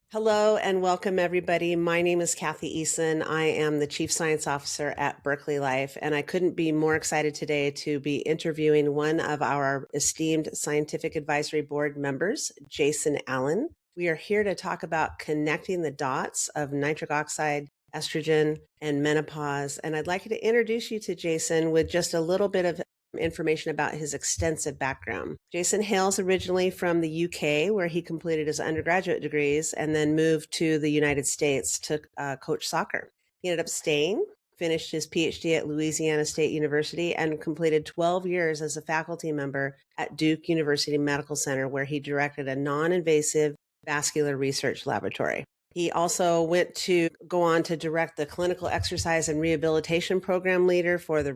Hello and welcome, everybody. My name is Cathy Eason. I am the Chief Science Officer at Berkeley Life, and I couldn't be more excited today to be interviewing one of our esteemed Scientific Advisory Board members, Jason Allen. We are here to talk about connecting the dots of nitric oxide, estrogen, and menopause. And I'd like to introduce you to Jason with just a little bit of information about his extensive background. Jason hails originally from the UK, where he completed his undergraduate degrees and then moved to the United States to coach soccer. He ended up staying, finished his PhD at Louisiana State University, and completed 12 years as a faculty member at Duke University Medical Center, where he directed a non-invasive vascular research laboratory. He also went to go on to direct the clinical exercise and rehabilitation program leader for the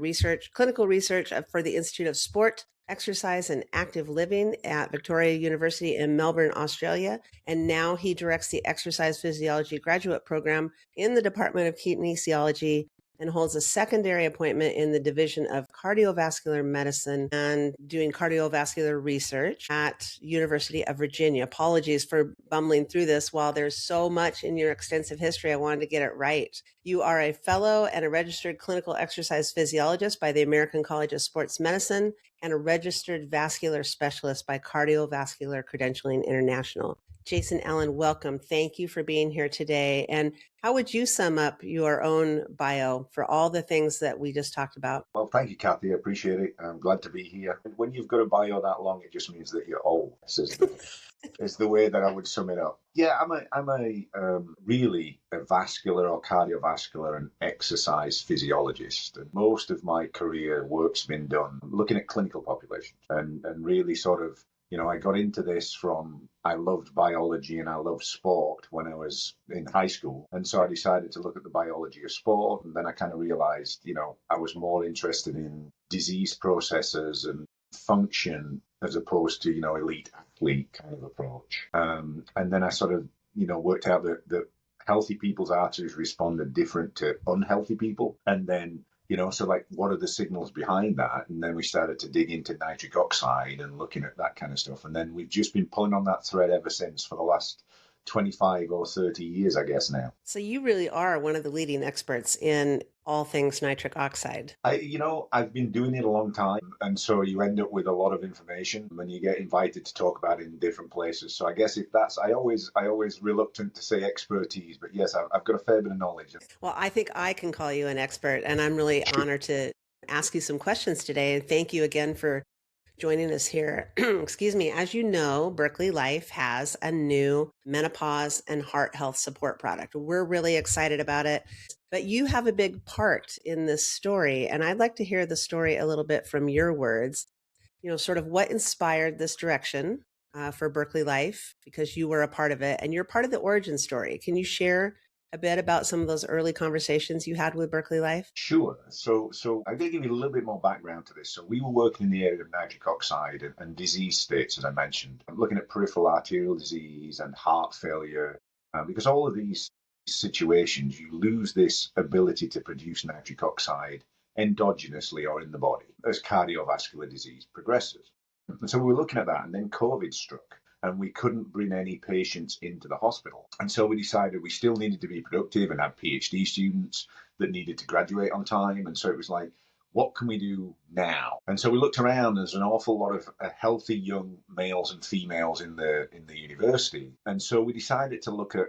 clinical research for the Institute of Sport, Exercise and Active Living at Victoria University in Melbourne, Australia. And now he directs the exercise physiology graduate program in the Department of Kinesiology and holds a secondary appointment in the Division of Cardiovascular Medicine and doing cardiovascular research at University of Virginia. Apologies for bumbling through this. While there's so much in your extensive history, I wanted to get it right. You are a fellow and a registered clinical exercise physiologist by the American College of Sports Medicine and a registered vascular specialist by Cardiovascular Credentialing International. Jason Allen, welcome. Thank you for being here today. And how would you sum up your own bio for all the things that we just talked about? Well, thank you, Cathy. I appreciate it. I'm glad to be here. When you've got a bio that long, it just means that you're old. Is the way that I would sum it up. Yeah, I'm a really a vascular or cardiovascular and exercise physiologist. And most of my career work's been done looking at clinical populations and really sort of, I got into this from I loved biology and I loved sport when I was in high school. And so I decided to look at the biology of sport. And then I kind of realized, I was more interested in disease processes and function as opposed to, elite athlete kind of approach. And then I sort of, worked out that healthy people's arteries responded different to unhealthy people. And then so like, what are the signals behind that? And then we started to dig into nitric oxide and looking at that kind of stuff. And then we've just been pulling on that thread ever since for the last 25 or 30 years, I guess now. So you really are one of the leading experts in all things nitric oxide. I've been doing it a long time. And so you end up with a lot of information when you get invited to talk about it in different places. So I guess if that's, I always reluctant to say expertise, but yes, I've got a fair bit of knowledge. Well, I think I can call you an expert, and I'm really honored to ask you some questions today. And thank you again for joining us here. Excuse me. As you know, Berkeley Life has a new menopause and heart health support product. We're really excited about it, but you have a big part in this story. And I'd like to hear the story a little bit from your words, sort of what inspired this direction for Berkeley Life, because you were a part of it and you're part of the origin story. Can you share a bit about some of those early conversations you had with Berkeley Life? Sure. So I'm going to give you a little bit more background to this. So we were working in the area of nitric oxide and disease states, as I mentioned. I'm looking at peripheral arterial disease and heart failure, because all of these situations, you lose this ability to produce nitric oxide endogenously or in the body as cardiovascular disease progresses. And so we were looking at that, and then COVID struck. And we couldn't bring any patients into the hospital. And so we decided we still needed to be productive and have PhD students that needed to graduate on time. And so it was like, what can we do now? And so we looked around. There's an awful lot of healthy young males and females in the university. And so we decided to look at,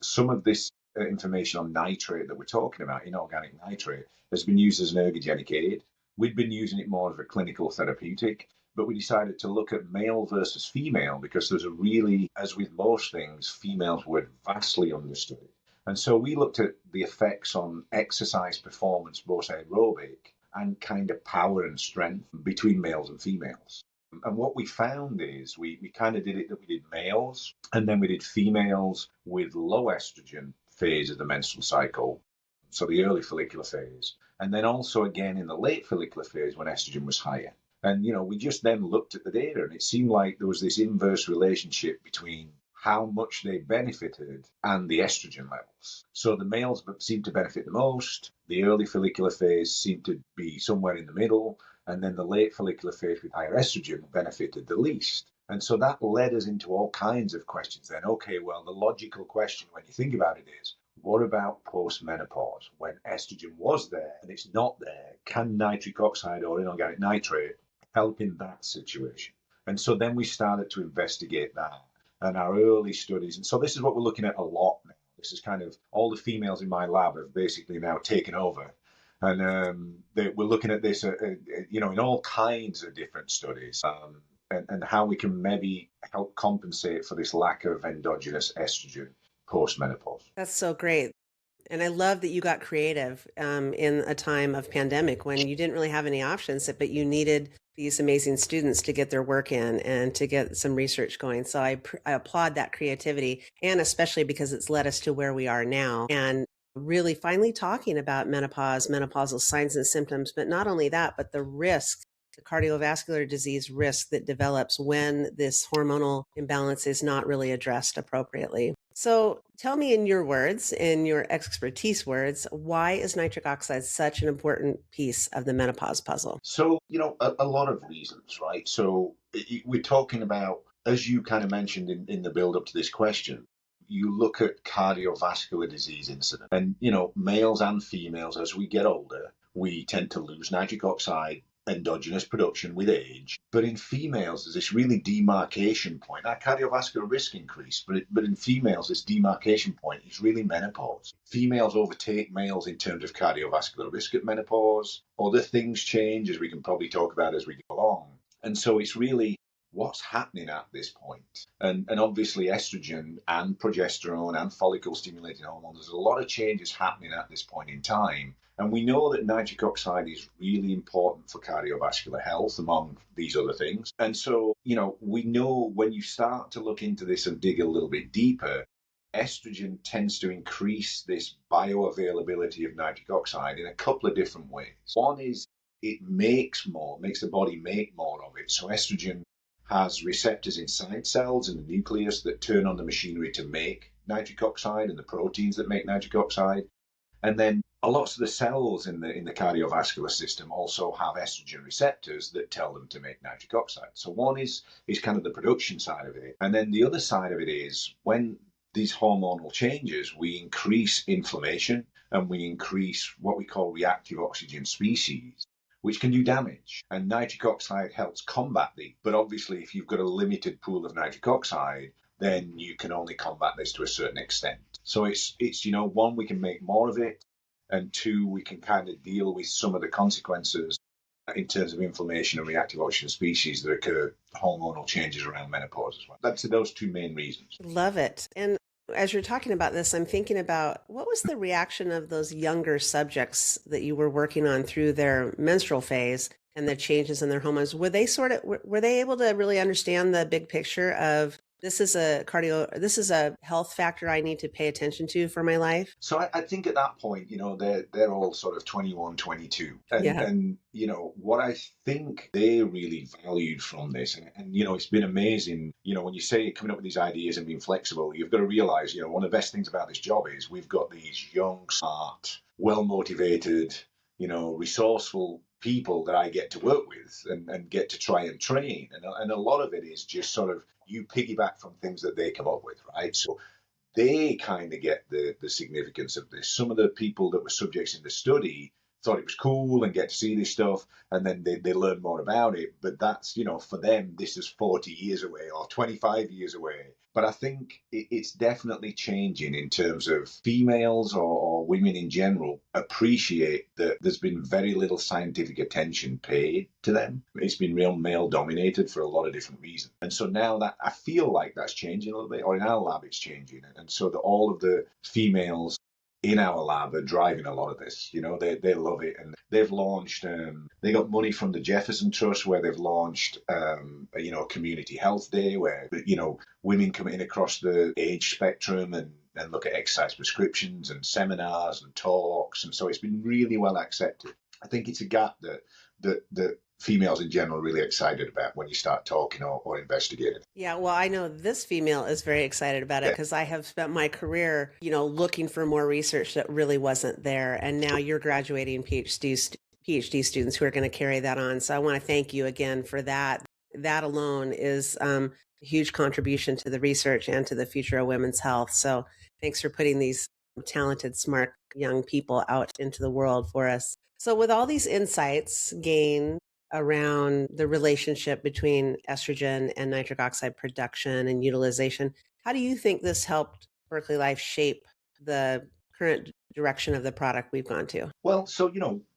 some of this information on nitrate that we're talking about, inorganic nitrate, has been used as an ergogenic aid. We'd been using it more as a clinical therapeutic. But we decided to look at male versus female because there's a really, as with most things, females were vastly understood. And so we looked at the effects on exercise performance, both aerobic and kind of power and strength between males and females. And what we found is we kind of did it that we did males and then we did females with low estrogen phase of the menstrual cycle. So the early follicular phase. And then also again in the late follicular phase when estrogen was higher. And, we just then looked at the data and it seemed like there was this inverse relationship between how much they benefited and the estrogen levels. So the males seemed to benefit the most. The early follicular phase seemed to be somewhere in the middle. And then the late follicular phase with higher estrogen benefited the least. And so that led us into all kinds of questions then. Okay, well, the logical question when you think about it is, what about post-menopause? When estrogen was there and it's not there, can nitric oxide or inorganic nitrate help in that situation? And so then we started to investigate that and our early studies. And so this is what we're looking at a lot now. This is kind of all the females in my lab have basically now taken over. And we're looking at this, in all kinds of different studies. And how we can maybe help compensate for this lack of endogenous estrogen post-menopause. That's so great. And I love that you got creative in a time of pandemic when you didn't really have any options, but you needed these amazing students to get their work in and to get some research going. So I applaud that creativity, and especially because it's led us to where we are now and really finally talking about menopause, menopausal signs and symptoms, but not only that, but the risk, the cardiovascular disease risk that develops when this hormonal imbalance is not really addressed appropriately. So tell me in your words, in your expertise words, why is nitric oxide such an important piece of the menopause puzzle? So, a lot of reasons, right? So we're talking about, as you kind of mentioned in the build up to this question, you look at cardiovascular disease incidence. And, males and females, as we get older, we tend to lose nitric oxide endogenous production with age. But in females, there's this really demarcation point. Our cardiovascular risk increase, but in females, this demarcation point is really menopause. Females overtake males in terms of cardiovascular risk at menopause. Other things change, as we can probably talk about as we go along. And so it's really what's happening at this point. And obviously estrogen and progesterone and follicle stimulating hormones, there's a lot of changes happening at this point in time. And we know that nitric oxide is really important for cardiovascular health, among these other things. And so, we know when you start to look into this and dig a little bit deeper, estrogen tends to increase this bioavailability of nitric oxide in a couple of different ways. One is it makes the body make more of it. So estrogen has receptors inside cells in the nucleus that turn on the machinery to make nitric oxide and the proteins that make nitric oxide. And then lots of the cells in the cardiovascular system also have estrogen receptors that tell them to make nitric oxide. So one is kind of the production side of it. And then the other side of it is when these hormonal changes, we increase inflammation and we increase what we call reactive oxygen species, which can do damage. And nitric oxide helps combat these. But obviously, if you've got a limited pool of nitric oxide, then you can only combat this to a certain extent. So it's one, we can make more of it, and two, we can kind of deal with some of the consequences in terms of inflammation and reactive oxygen species that occur, hormonal changes around menopause as well. That's those two main reasons. Love it. And as you're talking about this, I'm thinking about what was the reaction of those younger subjects that you were working on through their menstrual phase and the changes in their hormones? Were they able to really understand the big picture of this is a health factor I need to pay attention to for my life? So I think at that point, they're all sort of 21, 22. And what I think they really valued from this, and it's been amazing, when you say coming up with these ideas and being flexible, you've got to realize, one of the best things about this job is we've got these young, smart, well-motivated, resourceful people that I get to work with and get to try and train. And a lot of it is just sort of you piggyback from things that they come up with, right? So they kind of get the significance of this. Some of the people that were subjects in the study thought it was cool and get to see this stuff, and then they learn more about it. But that's, for them, this is 40 years away or 25 years away. But I think it's definitely changing in terms of females or women in general appreciate that there's been very little scientific attention paid to them. It's been real male dominated for a lot of different reasons. And so now that I feel like that's changing a little bit, or in our lab it's changing. And so that all of the females in our lab are driving a lot of this. They love it, and they've launched. They got money from the Jefferson Trust, where they've launched, a community health day where women come in across the age spectrum and look at exercise prescriptions and seminars and talks, and so it's been really well accepted. I think it's a gap that females in general are really excited about when you start talking or investigating. Yeah, well, I know this female is very excited about it because I have spent my career, looking for more research that really wasn't there. And now you're graduating PhD students who are going to carry that on. So I want to thank you again for that. that alone is a huge contribution to the research and to the future of women's health. So thanks for putting these talented, smart young people out into the world for us. So, with all these insights gained around the relationship between estrogen and nitric oxide production and utilization, how do you think this helped Berkeley Life shape the current direction of the product we've gone to? Well, so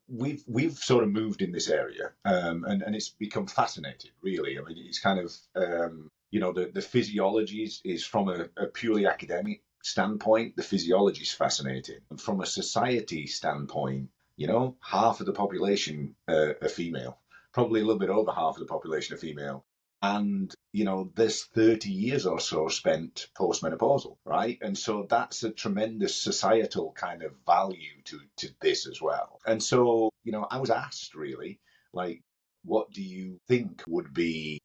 we've sort of moved in this area, and it's become fascinating. Really, I mean, it's kind of the physiology is from a purely academic standpoint. The physiology is fascinating, and from a society standpoint, half of the population are female, probably a little bit over half of the population are female. And, there's 30 years or so spent postmenopausal, right? And so that's a tremendous societal kind of value to this as well. And so, I was asked really, like, what do you think would be,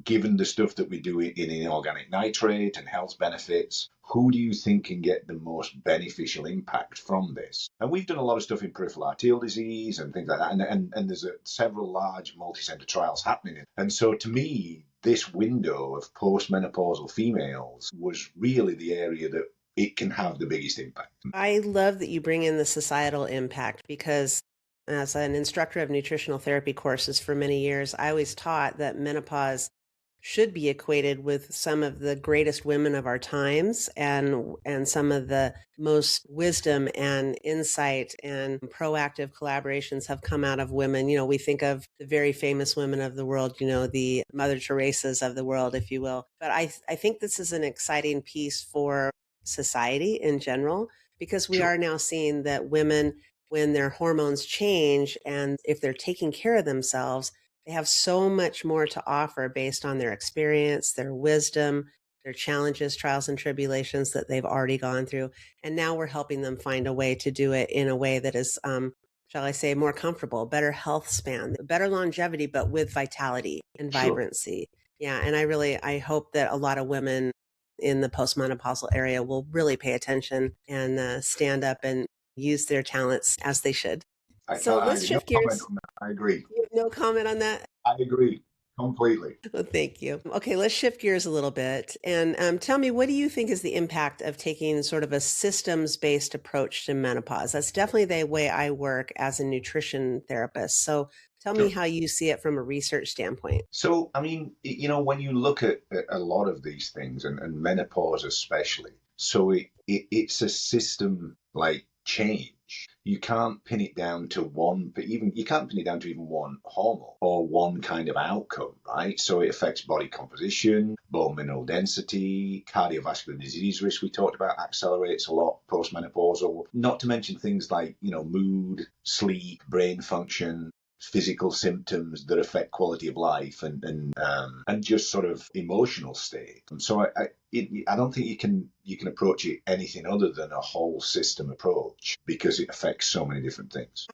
given the stuff that we do in inorganic nitrate and health benefits, who do you think can get the most beneficial impact from this? And we've done a lot of stuff in peripheral arterial disease and things like that. And there's several large multi-center trials happening. And so to me, this window of postmenopausal females was really the area that it can have the biggest impact. I love that you bring in the societal impact because, as an instructor of nutritional therapy courses for many years, I always taught that menopause should be equated with some of the greatest women of our times and some of the most wisdom and insight and proactive collaborations have come out of women. We think of the very famous women of the world, the Mother Teresa's of the world, if you will. But I think this is an exciting piece for society in general because we Sure. are now seeing that women, when their hormones change and if they're taking care of themselves, they have so much more to offer based on their experience, their wisdom, their challenges, trials, and tribulations that they've already gone through. And now we're helping them find a way to do it in a way that is, shall I say, more comfortable, better health span, better longevity, but with vitality and Sure. vibrancy. Yeah. And I hope that a lot of women in the postmenopausal area will really pay attention and stand up and use their talents as they should. So I let's no shift comment gears. on that. I agree. No comment on that. I agree completely. Well, thank you. Okay, let's shift gears a little bit and tell me, what do you think is the impact of taking sort of a systems based approach to menopause? That's definitely the way I work as a nutrition therapist. So tell me Sure. how you see it from a research standpoint. So, I mean, when you look at a lot of these things, and menopause especially, so it's a system like change. You can't pin it down to one, but even you can't pin it down to even one hormone or one kind of outcome, right? So it affects body composition, bone mineral density, cardiovascular disease risk we talked about accelerates a lot postmenopausal. Not to mention things like, mood, sleep, brain function, physical symptoms that affect quality of life and just sort of emotional state. And so I don't think you can approach it anything other than a whole system approach because it affects so many different things.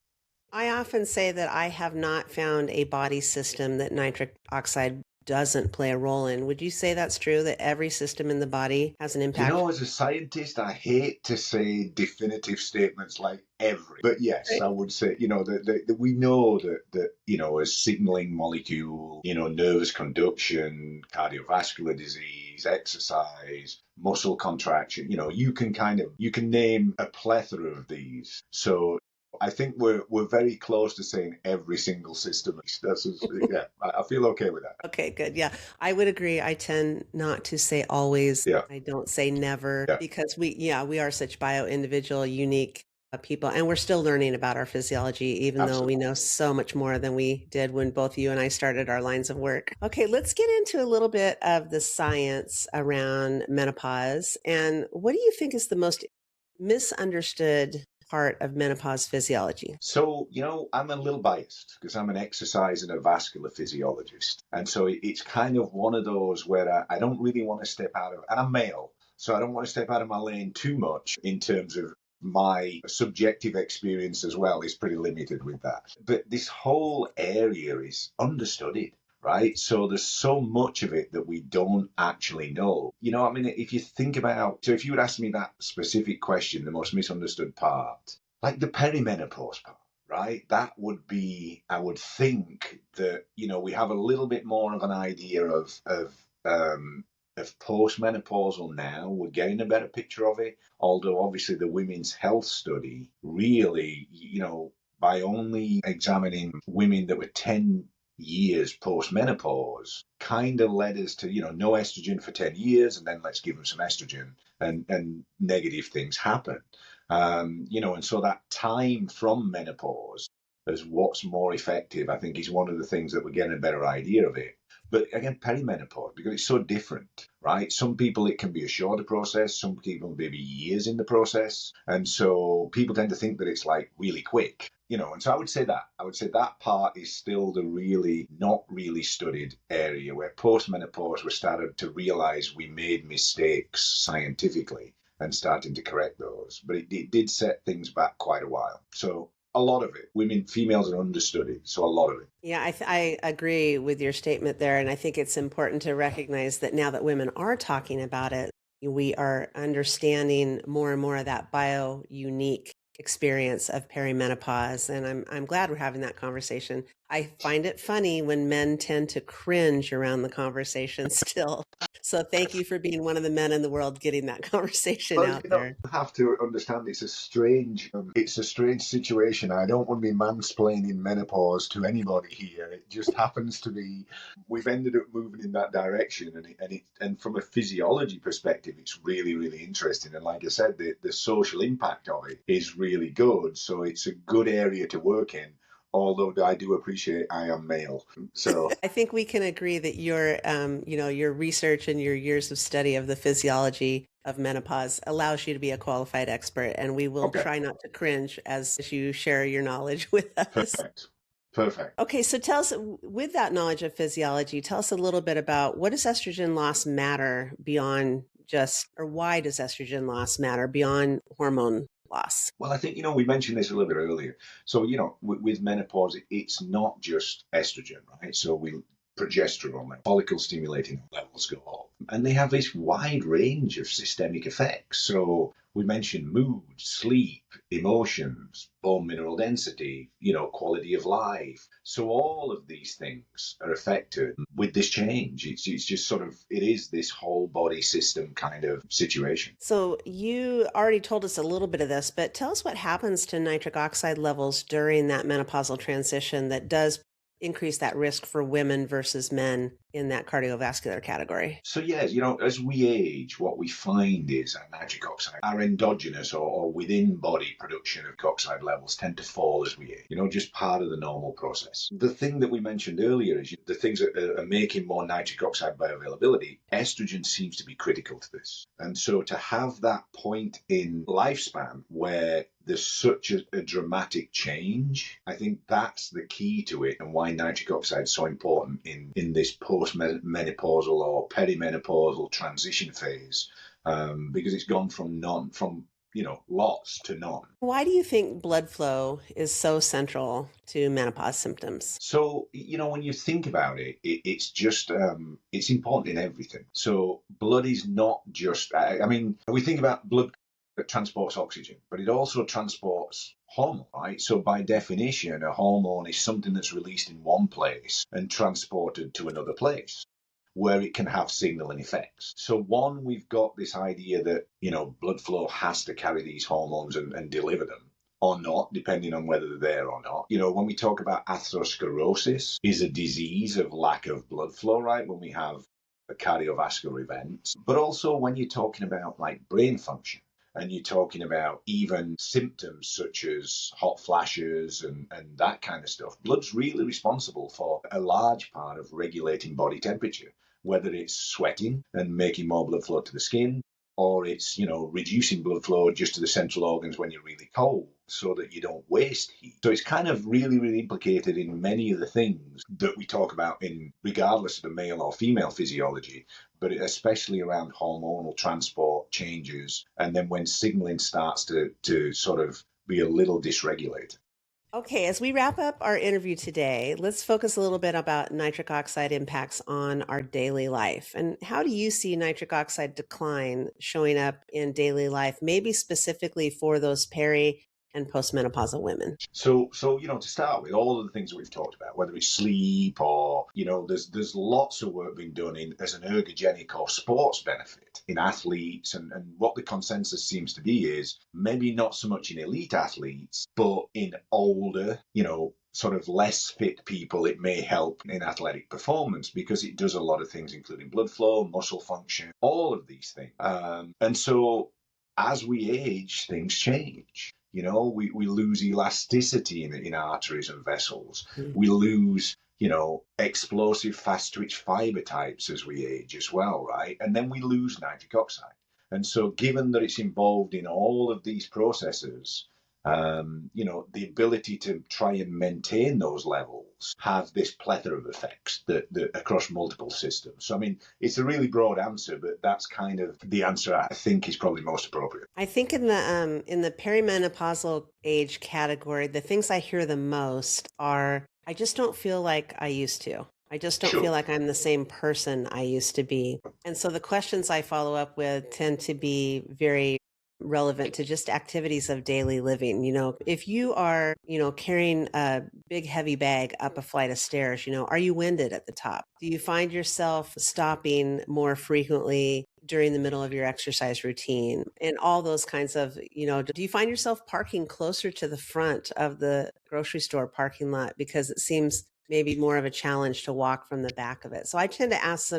I often say that I have not found a body system that nitric oxide doesn't play a role in. Would you say that's true, that every system in the body has an impact? As a scientist, I hate to say definitive statements like every, but yes, Right. I would say, that we know that, a signaling molecule, nervous conduction, cardiovascular disease, exercise, muscle contraction, you can name a plethora of these. So I think we're very close to saying every single system. Yeah, I feel okay with that. Okay, good. Yeah, I would agree. I tend not to say always. Yeah, I don't say never yeah, because we are such bio-individual, unique people, and we're still learning about our physiology, even though we absolutely. know so much more than we did when both you and I started our lines of work. Okay, let's get into a little bit of the science around menopause. And what do you think is the most misunderstood part of menopause physiology? So, I'm a little biased because I'm an exercise and a vascular physiologist. And so it's kind of one of those where I don't really want to step out of, and I'm male, so I don't want to step out of my lane too much in terms of my subjective experience as well is pretty limited with that. But this whole area is understudied. Right. So there's so much of it that we don't actually know. I mean, if you think about, so if you would ask me that specific question, the most misunderstood part, like the perimenopause part, right? That would be, I would think that, we have a little bit more of an idea of postmenopausal now. We're getting a better picture of it. Although obviously the Women's Health Study really, by only examining women that were 10 years post-menopause, kind of led us to, no estrogen for 10 years, and then let's give them some estrogen, and negative things happen. And so that time from menopause as what's more effective, I think, is one of the things that we're getting a better idea of it. But again, perimenopause, because it's so different, right? Some people, it can be a shorter process. Some people, maybe years in the process. And so people tend to think that it's like really quick, and so I would say that part is still the really not really studied area where post-menopause we started to realize we made mistakes scientifically and starting to correct those. But it did set things back quite a while. So a lot of it, females are understudied. So a lot of it. Yeah, I agree with your statement there. And I think it's important to recognize that now that women are talking about it, we are understanding more and more of that bio unique experience of perimenopause. And I'm glad we're having that conversation. I find it funny when men tend to cringe around the conversation still. So thank you for being one of the men in the world getting that conversation Well, out there. you have to understand it's a strange situation. I don't want to be mansplaining menopause to anybody here. It just happens to be we've ended up moving in that direction, and from a physiology perspective, it's really really interesting. And like I said, the social impact of it is really good. So it's a good area to work in. Although I do appreciate I am male, so I think we can agree that your research and your years of study of the physiology of menopause allows you to be a qualified expert, and we will okay, try not to cringe as you share your knowledge with us. perfect, perfect. Okay, so tell us, with that knowledge of physiology, tell us a little bit about what does estrogen loss matter beyond just, or why does estrogen loss matter beyond hormone loss? Well, I think, we mentioned this a little bit earlier. So, with menopause, it's not just estrogen, right? So progesterone, follicle stimulating levels go up. And they have this wide range of systemic effects. So we mentioned mood, sleep, emotions, bone mineral density, quality of life. So all of these things are affected with this change. It's just sort of, it is this whole body system kind of situation. So you already told us a little bit of this, but tell us what happens to nitric oxide levels during that menopausal transition that does increase that risk for women versus men in that cardiovascular category. So yeah, as we age, what we find is our nitric oxide, our endogenous or within body production of oxide levels tend to fall as we age. Just part of the normal process. The thing that we mentioned earlier is the things that are making more nitric oxide bioavailability. Estrogen seems to be critical to this, and so to have that point in lifespan where there's such a dramatic change. I think that's the key to it and why nitric oxide is so important in this post-menopausal or perimenopausal transition phase, because it's gone from lots to none. Why do you think blood flow is so central to menopause symptoms? So, when you think about it, it's just, it's important in everything. So blood is not just, I mean, we think about blood that transports oxygen, but it also transports hormone, right? So by definition, a hormone is something that's released in one place and transported to another place where it can have signaling effects. So one, we've got this idea that, blood flow has to carry these hormones and deliver them or not, depending on whether they're there or not. When we talk about atherosclerosis is a disease of lack of blood flow, right? When we have a cardiovascular event, but also when you're talking about like brain function, and you're talking about even symptoms such as hot flashes and that kind of stuff. Blood's really responsible for a large part of regulating body temperature, whether it's sweating and making more blood flow to the skin, or it's, reducing blood flow just to the central organs when you're really cold so that you don't waste heat. So it's kind of really, really implicated in many of the things that we talk about in regardless of the male or female physiology, but especially around hormonal transport changes and then when signaling starts to sort of be a little dysregulated. Okay, as we wrap up our interview today, let's focus a little bit about nitric oxide impacts on our daily life. And how do you see nitric oxide decline showing up in daily life, maybe specifically for those and postmenopausal women? So to start with, all of the things that we've talked about, whether it's sleep or, there's lots of work being done in as an ergogenic or sports benefit in athletes. And what the consensus seems to be is maybe not so much in elite athletes, but in older, sort of less fit people, it may help in athletic performance because it does a lot of things, including blood flow, muscle function, all of these things. And so as we age, things change. We lose elasticity in arteries and vessels. Mm. We lose, explosive fast twitch fiber types as we age as well, right? And then we lose nitric oxide. And so, given that it's involved in all of these processes, the ability to try and maintain those levels have this plethora of effects that across multiple systems. So, I mean, it's a really broad answer, but that's kind of the answer I think is probably most appropriate. I think in the perimenopausal age category, the things I hear the most are I just don't feel like I used to. I just don't Sure. feel like I'm the same person I used to be. And so the questions I follow up with tend to be very relevant to just activities of daily living. If you are, carrying a big heavy bag up a flight of stairs, are you winded at the top? Do you find yourself stopping more frequently during the middle of your exercise routine and all those kinds of, do you find yourself parking closer to the front of the grocery store parking lot because it seems maybe more of a challenge to walk from the back of it? So I tend to ask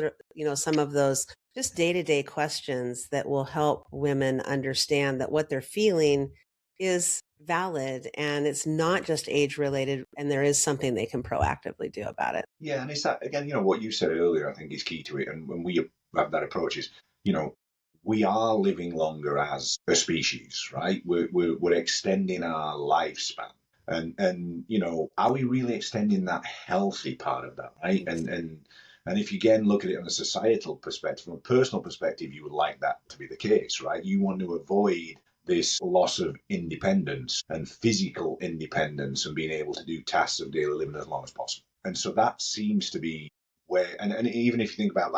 some of those just day-to-day questions that will help women understand that what they're feeling is valid and it's not just age related and there is something they can proactively do about it. Yeah, and it's that again, what you said earlier, I think is key to it. And when we have that approach is, you know, we are living longer as a species, right? We're extending our lifespan. And are we really extending that healthy part of that, right? And if you again look at it on a societal perspective, from a personal perspective, you would like that to be the case, right? You want to avoid this loss of independence and physical independence and being able to do tasks of daily living as long as possible. And so that seems to be where, and even if you think about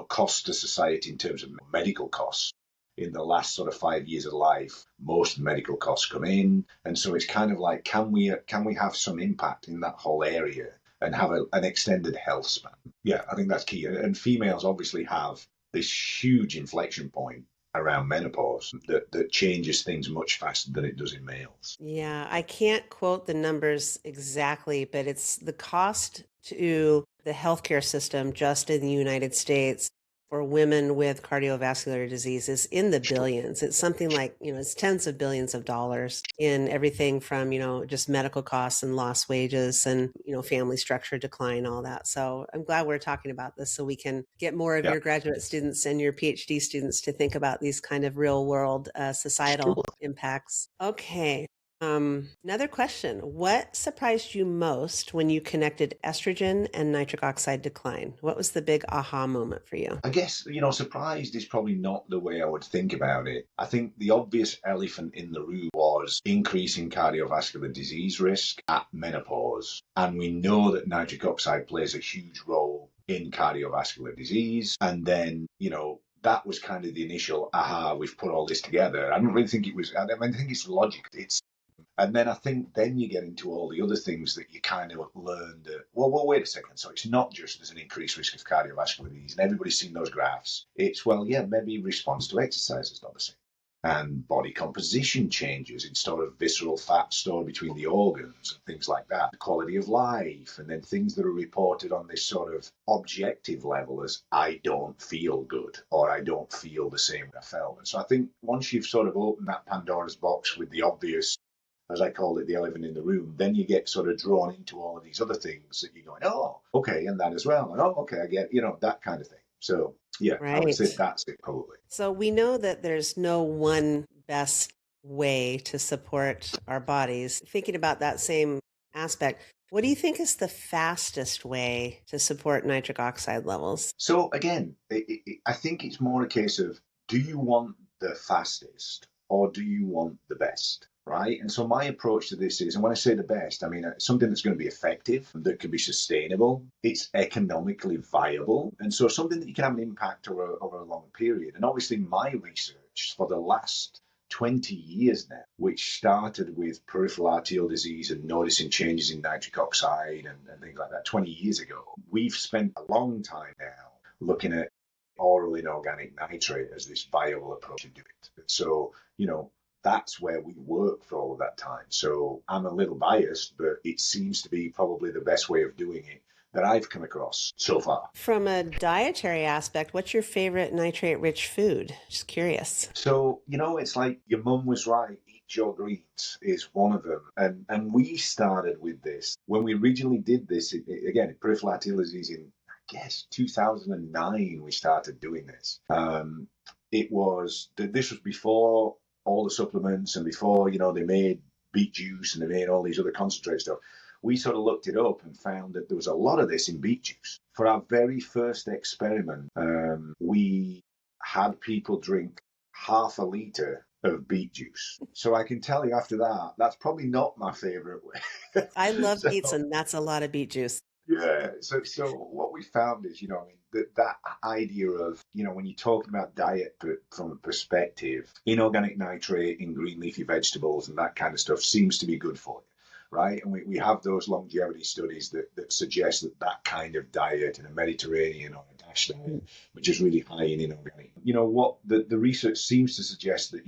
cost to society in terms of medical costs, in the last sort of 5 years of life, most medical costs come in. And so it's kind of like, can we have some impact in that whole area and have an extended health span? Yeah, I think that's key. And females obviously have this huge inflection point around menopause that changes things much faster than it does in males. Yeah, I can't quote the numbers exactly, but it's the cost to the healthcare system just in the United States for women with cardiovascular disease is in the billions. It's something like, it's tens of billions of dollars in everything from, just medical costs and lost wages and, family structure decline, all that. So I'm glad we're talking about this so we can get more of Yeah, your graduate students and your PhD students to think about these kind of real world societal sure. impacts. Okay. Another question. What surprised you most when you connected estrogen and nitric oxide decline? What was the big aha moment for you? I guess, surprised is probably not the way I would think about it. I think the obvious elephant in the room was increasing cardiovascular disease risk at menopause. And we know that nitric oxide plays a huge role in cardiovascular disease. And then, that was kind of the initial aha, we've put all this together. I don't really think it was, I think it's logic. And then I think then you get into all the other things that you kind of learn that, well, wait a second. So it's not just there's an increased risk of cardiovascular disease, and everybody's seen those graphs. It's, well, yeah, maybe response to exercise is not the same. And body composition changes instead of visceral fat stored between the organs and things like that. The quality of life, and then things that are reported on this sort of objective level as I don't feel good or I don't feel the same I felt. And so I think once you've sort of opened that Pandora's box with the obvious, as I call it, the elephant in the room, then you get sort of drawn into all of these other things that you're going, oh, okay, and that as well. And oh, okay, I get, that kind of thing. So, yeah, I would say Right. that's it probably. So we know that there's no one best way to support our bodies. Thinking about that same aspect, what do you think is the fastest way to support nitric oxide levels? So, again, I think it's more a case of do you want the fastest or do you want the best? Right. And so my approach to this is, and when I say the best, I mean something that's going to be effective, that can be sustainable, it's economically viable. And so something that you can have an impact over a long period. And obviously, my research for the last 20 years now, which started with peripheral arterial disease and noticing changes in nitric oxide and things like that 20 years ago. We've spent a long time now looking at oral inorganic nitrate as this viable approach to do it. And so, that's where we worked for all of that time. So I'm a little biased, but it seems to be probably the best way of doing it that I've come across so far. From a dietary aspect, what's your favorite nitrate-rich food? Just curious. So, it's like your mum was right. Eat your greens is one of them. And we started with this. When we originally did this, again, peripheral arterial disease in, I guess, 2009, we started doing this. This was before all the supplements and before, they made beet juice and they made all these other concentrate stuff. We sort of looked it up and found that there was a lot of this in beet juice. For our very first experiment, we had people drink half a litre of beet juice. So I can tell you after that, that's probably not my favourite way. I love So, beets, and that's a lot of beet juice. yeah. So what we found is, that idea of, when you're talking about diet from a perspective, inorganic nitrate in green leafy vegetables and that kind of stuff seems to be good for you. Right. And we have those longevity studies that suggest that kind of diet in a Mediterranean or a DASH diet, which is really high in inorganic. What the research seems to suggest that,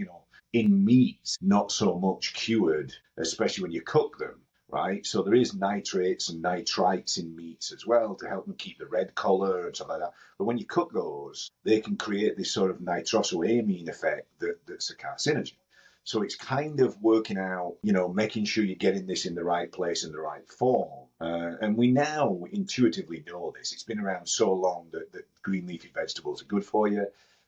in meats, not so much cured, especially when you cook them. Right. So there is nitrates and nitrites in meats as well to help them keep the red color and stuff like that. But when you cook those, they can create this sort of nitrosamine effect that's a carcinogen. So it's kind of working out, making sure you're getting this in the right place in the right form. And we now intuitively know this. It's been around so long that green leafy vegetables are good for you.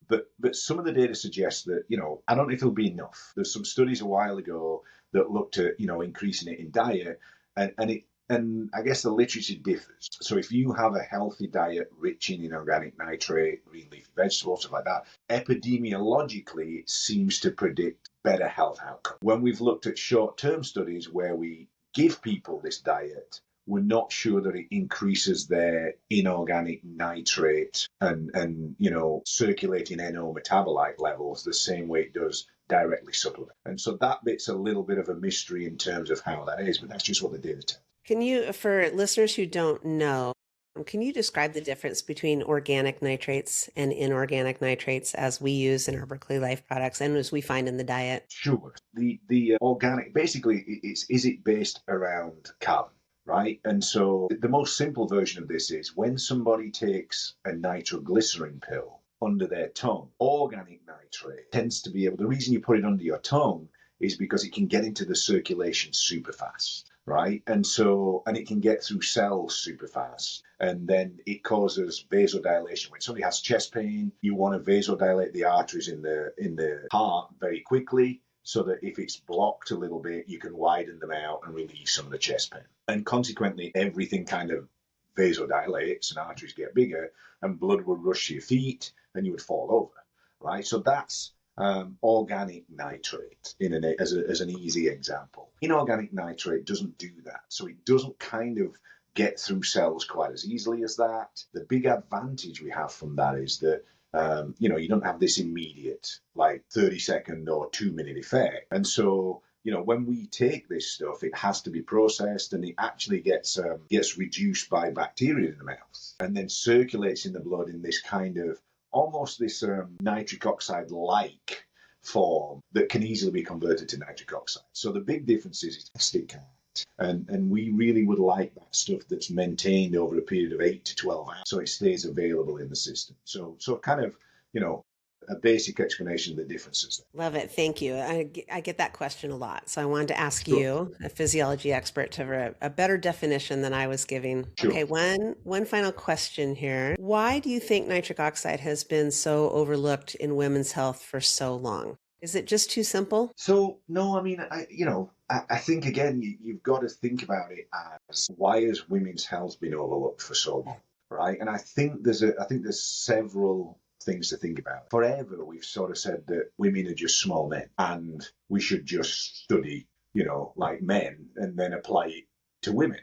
But some of the data suggests that, I don't know if it'll be enough. There's some studies a while ago that looked at, increasing it in diet. And I guess the literature differs. So if you have a healthy diet rich in inorganic nitrate, green leafy vegetables, stuff like that, epidemiologically, it seems to predict better health outcomes. When we've looked at short-term studies where we give people this diet, we're not sure that it increases their inorganic nitrate and circulating NO metabolite levels the same way it does directly supplement. And so that bit's a little bit of a mystery in terms of how that is, but that's just what the data tells. Can you, for listeners who don't know, can you describe the difference between organic nitrates and inorganic nitrates as we use in our Berkeley Life products and as we find in the diet? Sure. The organic, basically, is it based around carbon? Right. And so the most simple version of this is when somebody takes a nitroglycerin pill under their tongue, organic nitrate tends to be able, the reason you put it under your tongue is because it can get into the circulation super fast. Right. And it can get through cells super fast. And then it causes vasodilation. When somebody has chest pain, you want to vasodilate the arteries in the heart very quickly, so that if it's blocked a little bit, you can widen them out and relieve some of the chest pain. And consequently, everything kind of vasodilates and arteries get bigger and blood would rush to your feet and you would fall over, right? So that's organic nitrate as an easy example. Inorganic nitrate doesn't do that. So it doesn't kind of get through cells quite as easily as that. The big advantage we have from that is that you don't have this immediate, like 30-second or 2-minute effect. And so, when we take this stuff, it has to be processed and it actually gets reduced by bacteria in the mouth and then circulates in the blood in this kind of almost this nitric oxide-like form that can easily be converted to nitric oxide. So the big difference is it can't. And we really would like that stuff that's maintained over a period of 8 to 12 hours so it stays available in the system. So kind of, a basic explanation of the differences there. Love it. Thank you. I get that question a lot. So I wanted to ask Sure. you, a physiology expert, to a better definition than I was giving. Sure. Okay, one final question here. Why do you think nitric oxide has been so overlooked in women's health for so long? Is it just too simple? So, no, I mean, I think, again, you've got to think about it as why has women's health been overlooked for so long, right? And I think there's several things to think about. Forever, we've sort of said that women are just small men and we should just study, like men and then apply it to women.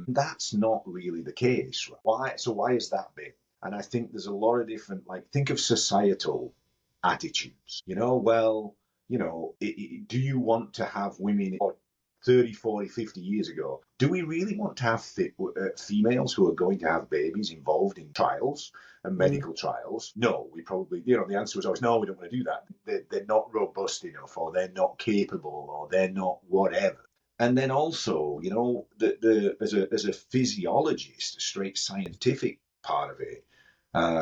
That's not really the case. Right? Why? So why is that big? And I think there's a lot of different, think of societal attitudes. Well, do you want to have women, or 30, 40, 50 years ago, do we really want to have females who are going to have babies involved in trials and Mm. medical trials? No, we probably, the answer was always, no, we don't want to do that. They're not robust enough, or they're not capable, or they're not whatever. And then also, as a physiologist, a straight scientific part of it,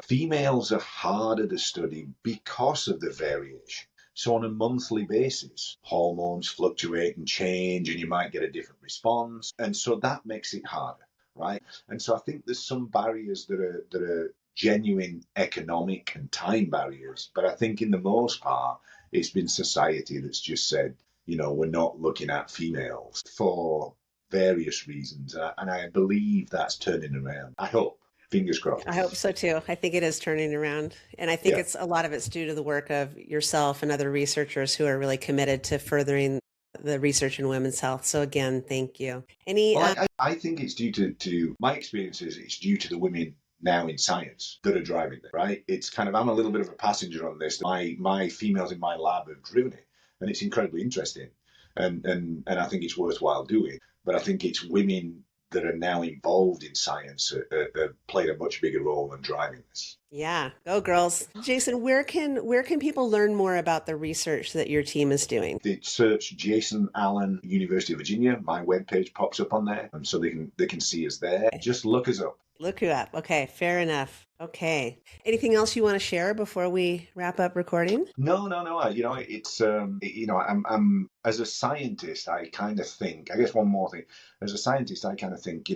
females are harder to study because of the variation. So on a monthly basis, hormones fluctuate and change, and you might get a different response, and so that makes it harder, right? And so I think there's some barriers that are genuine economic and time barriers, but I think in the most part, it's been society that's just said, we're not looking at females for various reasons, and I believe that's turning around. I hope. Fingers I hope crossed. so too. I think it is turning around. And I think Yeah. it's a lot of it's due to the work of yourself and other researchers who are really committed to furthering the research in women's health. So again, thank you. Any Well, I think it's due to my experiences, it's due to the women now in science that are driving it, right? It's kind of, I'm a little bit of a passenger on this. My females in my lab have driven it, and it's incredibly interesting. And I think it's worthwhile doing. But I think it's women that are now involved in science have played a much bigger role in driving this. Yeah, go girls. Jason, where can people learn more about the research that your team is doing? They search Jason Allen, University of Virginia. My webpage pops up on there, and so they can see us there. Okay. Just look us up. Look you up. Okay, fair enough. Okay. Anything else you want to share before we wrap up recording? No, no, no. It's I'm as a scientist, I kind of think. I guess one more thing. As a scientist, I kind of think,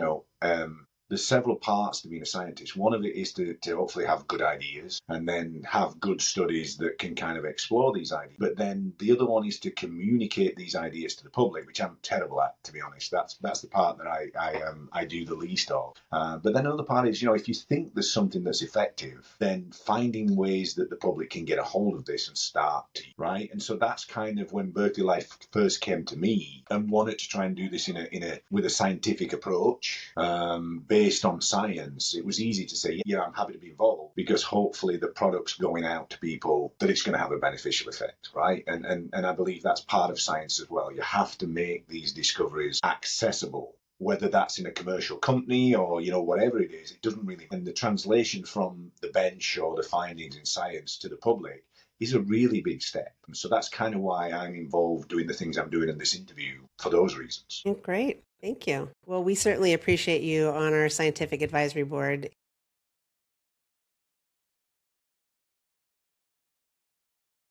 there's several parts to being a scientist. One of it is to hopefully have good ideas and then have good studies that can kind of explore these ideas. But then the other one is to communicate these ideas to the public, which I'm terrible at, to be honest. That's the part that I do the least of. But then another part is, if you think there's something that's effective, then finding ways that the public can get a hold of this and start to, right? And so that's kind of when Berkeley Life first came to me and wanted to try and do this with a scientific approach, based on science. It was easy to say, yeah, I'm happy to be involved because hopefully the product's going out to people that it's going to have a beneficial effect, right? And I believe that's part of science as well. You have to make these discoveries accessible, whether that's in a commercial company or whatever it is. It doesn't really, and the translation from the bench or the findings in science to the public is a really big step. So that's kind of why I'm involved doing the things I'm doing in this interview, for those reasons. Great. Thank you. Well, we certainly appreciate you on our scientific advisory board.